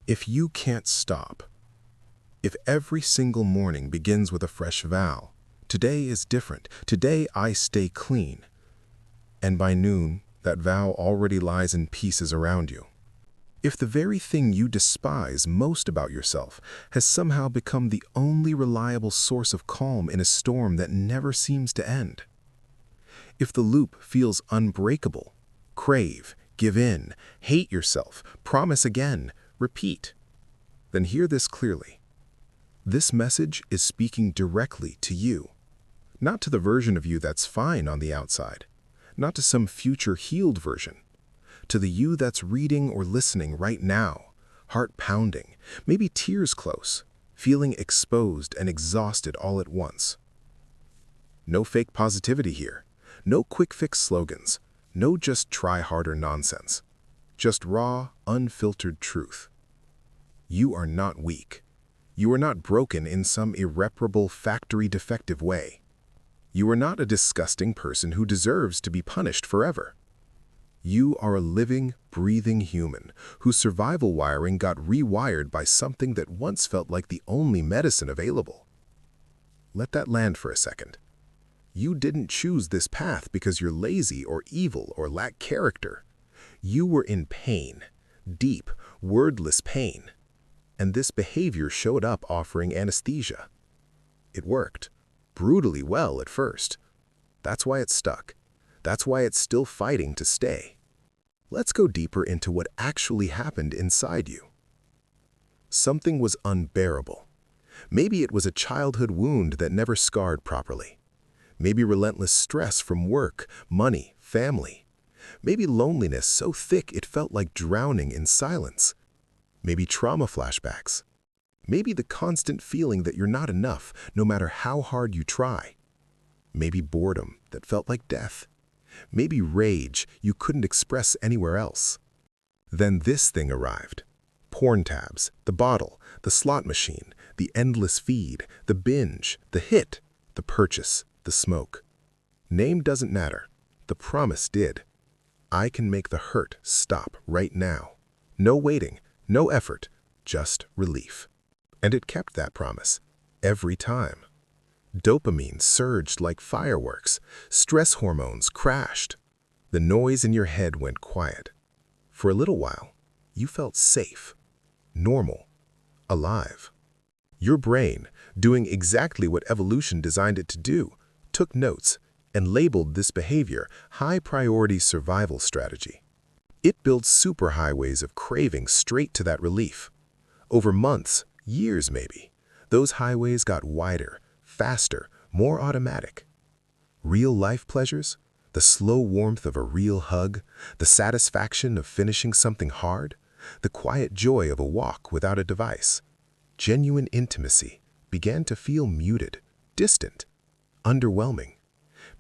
If you can't stop, if every single morning begins with a fresh vow, today is different, today I stay clean, and by noon, that vow already lies in pieces around you. If the very thing you despise most about yourself has somehow become the only reliable source of calm in a storm that never seems to end. If the loop feels unbreakable, crave, give in, hate yourself, promise again, repeat, then hear this clearly. This message is speaking directly to you, not to the version of you that's fine on the outside, not to some future healed version, to the you that's reading or listening right now, heart pounding, maybe tears close, feeling exposed and exhausted all at once. No fake positivity here, no quick fix slogans, no just try harder nonsense, just raw, unfiltered truth. You are not weak. You are not broken in some irreparable factory defective way. You are not a disgusting person who deserves to be punished forever. You are a living, breathing human whose survival wiring got rewired by something that once felt like the only medicine available. Let that land for a second. You didn't choose this path because you're lazy or evil or lack character. You were in pain, deep, wordless pain, and this behavior showed up offering anesthesia. It worked, brutally well at first. That's why it stuck. That's why it's still fighting to stay. Let's go deeper into what actually happened inside you. Something was unbearable. Maybe it was a childhood wound that never scarred properly. Maybe relentless stress from work, money, family. Maybe loneliness so thick it felt like drowning in silence. Maybe trauma flashbacks. Maybe the constant feeling that you're not enough, no matter how hard you try. Maybe boredom that felt like death. Maybe rage you couldn't express anywhere else. Then this thing arrived. Porn tabs, the bottle, the slot machine, the endless feed, the binge, the hit, the purchase, the smoke. Name doesn't matter. The promise did. I can make the hurt stop right now. No waiting, no effort, just relief. And it kept that promise every time. Dopamine surged like fireworks. Stress hormones crashed. The noise in your head went quiet. For a little while, you felt safe, normal, alive. Your brain, doing exactly what evolution designed it to do, took notes and labeled this behavior high-priority survival strategy. It built superhighways of craving straight to that relief. Over months, years maybe, those highways got wider, faster, more automatic. Real-life pleasures, the slow warmth of a real hug, the satisfaction of finishing something hard, the quiet joy of a walk without a device. Genuine intimacy began to feel muted, distant, underwhelming,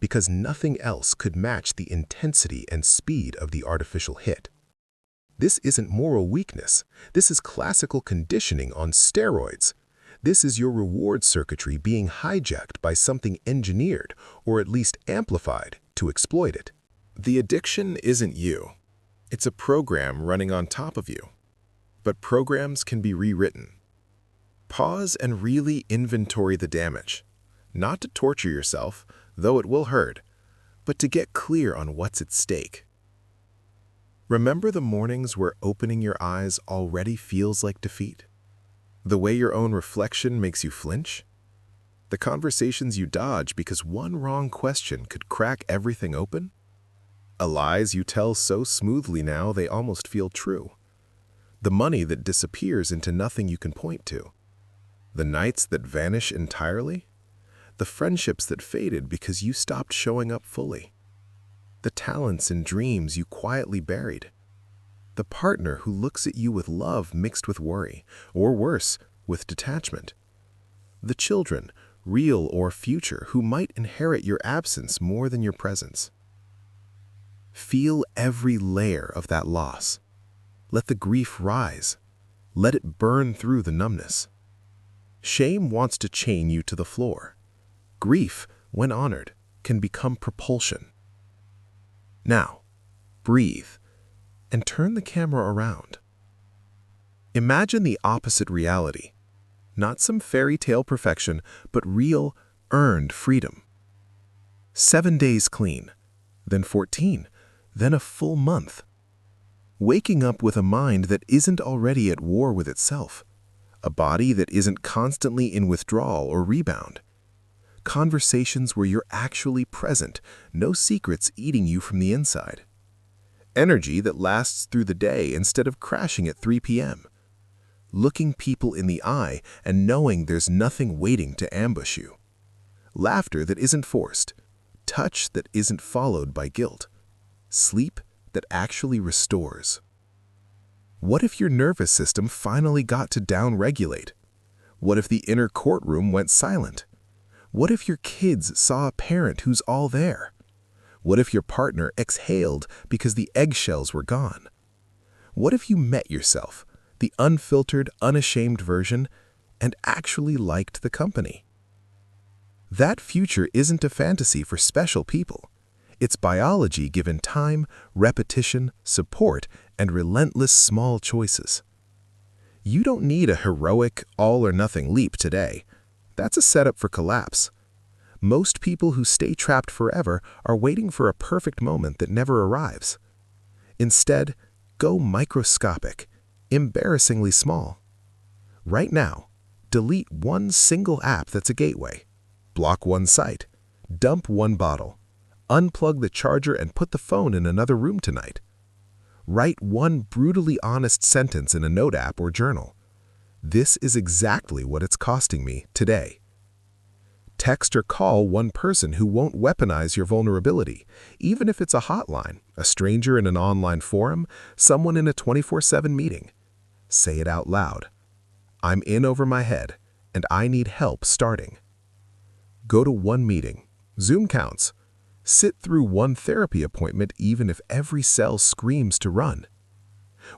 because nothing else could match the intensity and speed of the artificial hit. This isn't moral weakness. This is classical conditioning on steroids. This is your reward circuitry being hijacked by something engineered, or at least amplified, to exploit it. The addiction isn't you. It's a program running on top of you. But programs can be rewritten. Pause and really inventory the damage. Not to torture yourself, though it will hurt, but to get clear on what's at stake. Remember the mornings where opening your eyes already feels like defeat? The way your own reflection makes you flinch? The conversations you dodge because one wrong question could crack everything open? The lies you tell so smoothly now they almost feel true? The money that disappears into nothing you can point to? The nights that vanish entirely? The friendships that faded because you stopped showing up fully? The talents and dreams you quietly buried? The partner who looks at you with love mixed with worry, or worse, with detachment? The children, real or future, who might inherit your absence more than your presence? Feel every layer of that loss. Let the grief rise. Let it burn through the numbness. Shame wants to chain you to the floor. Grief, when honored, can become propulsion. Now, breathe and turn the camera around. Imagine the opposite reality. Not some fairy tale perfection, but real, earned freedom. 7 days clean, then 14, then a full month. Waking up with a mind that isn't already at war with itself. A body that isn't constantly in withdrawal or rebound. Conversations where you're actually present, no secrets eating you from the inside. Energy that lasts through the day instead of crashing at 3 p.m. Looking people in the eye and knowing there's nothing waiting to ambush you. Laughter that isn't forced. Touch that isn't followed by guilt. Sleep that actually restores. What if your nervous system finally got to down-regulate? What if the inner courtroom went silent? What if your kids saw a parent who's all there? What if your partner exhaled because the eggshells were gone? What if you met yourself, the unfiltered, unashamed version, and actually liked the company? That future isn't a fantasy for special people. It's biology given time, repetition, support, and relentless small choices. You don't need a heroic, all-or-nothing leap today. That's a setup for collapse. Most people who stay trapped forever are waiting for a perfect moment that never arrives. Instead, go microscopic, embarrassingly small. Right now, delete one single app that's a gateway. Block one site. Dump one bottle. Unplug the charger and put the phone in another room tonight. Write one brutally honest sentence in a note app or journal. This is exactly what it's costing me today. Text or call one person who won't weaponize your vulnerability, even if it's a hotline, a stranger in an online forum, someone in a 24/7 meeting. Say it out loud. I'm in over my head, and I need help starting. Go to one meeting. Zoom counts. Sit through one therapy appointment even if every cell screams to run.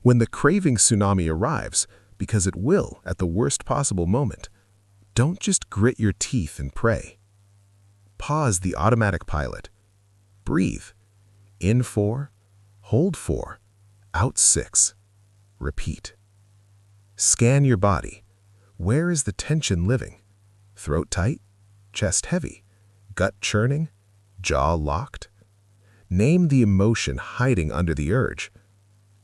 When the craving tsunami arrives, because it will at the worst possible moment, don't just grit your teeth and pray. Pause the automatic pilot. Breathe. In 4, hold 4, out 6. Repeat. Scan your body. Where is the tension living? Throat tight? Chest heavy? Gut churning? Jaw locked? Name the emotion hiding under the urge.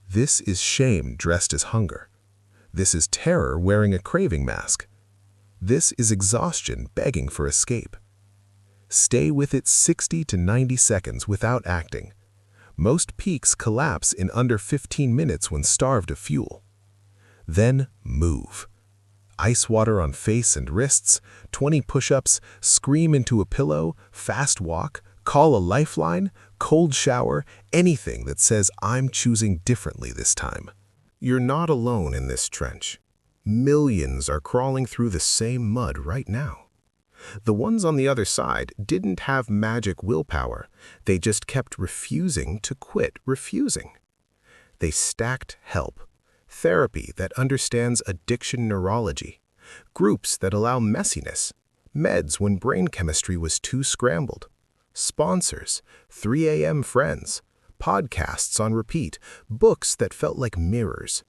This is shame dressed as hunger. This is terror wearing a craving mask. This is exhaustion begging for escape. Stay with it 60 to 90 seconds without acting. Most peaks collapse in under 15 minutes when starved of fuel. Then move. Ice water on face and wrists, 20 push-ups, scream into a pillow, fast walk, call a lifeline, cold shower, anything that says I'm choosing differently this time. You're not alone in this trench. Millions are crawling through the same mud right now. The ones on the other side didn't have magic willpower. They just kept refusing to quit refusing. They stacked help. Therapy that understands addiction neurology, groups that allow messiness, meds when brain chemistry was too scrambled, sponsors, 3 a.m. friends, podcasts on repeat, books that felt like mirrors.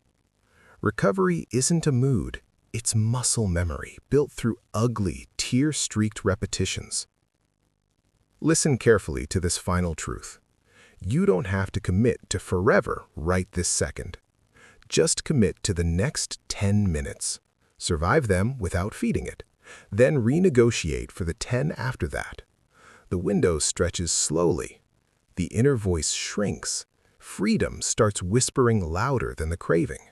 Recovery isn't a mood, it's muscle memory built through ugly, tear-streaked repetitions. Listen carefully to this final truth. You don't have to commit to forever right this second. Just commit to the next 10 minutes. Survive them without feeding it. Then renegotiate for the 10 after that. The window stretches slowly. The inner voice shrinks. Freedom starts whispering louder than the craving.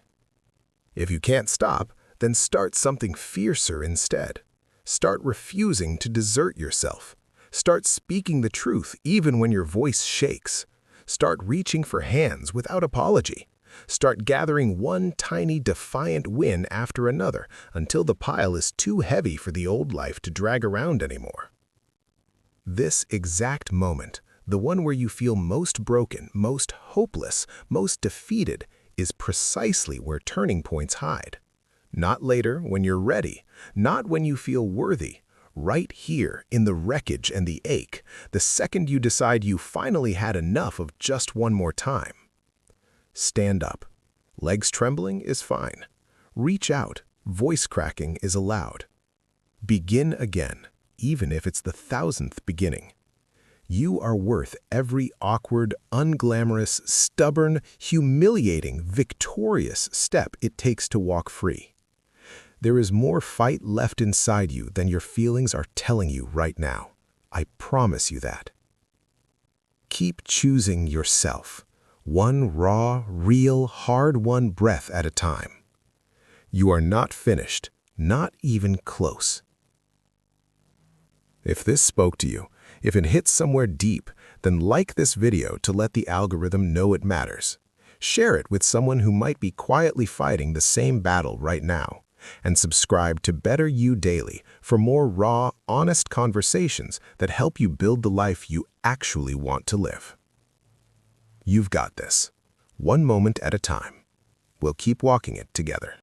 If you can't stop, then start something fiercer instead. Start refusing to desert yourself. Start speaking the truth even when your voice shakes. Start reaching for hands without apology. Start gathering one tiny defiant win after another until the pile is too heavy for the old life to drag around anymore. This exact moment, the one where you feel most broken, most hopeless, most defeated, is precisely where turning points hide. Not later when you're ready, not when you feel worthy, right here in the wreckage and the ache, the second you decide you finally had enough of just one more time. Stand up. Legs trembling is fine. Reach out. Voice cracking is allowed. Begin again, even if it's the 1,000th beginning. You are worth every awkward, unglamorous, stubborn, humiliating, victorious step it takes to walk free. There is more fight left inside you than your feelings are telling you right now. I promise you that. Keep choosing yourself, one raw, real, hard-won breath at a time. You are not finished, not even close. If this spoke to you, if it hits somewhere deep, then like this video to let the algorithm know it matters. Share it with someone who might be quietly fighting the same battle right now. And subscribe to Better You Daily for more raw, honest conversations that help you build the life you actually want to live. You've got this. One moment at a time. We'll keep walking it together.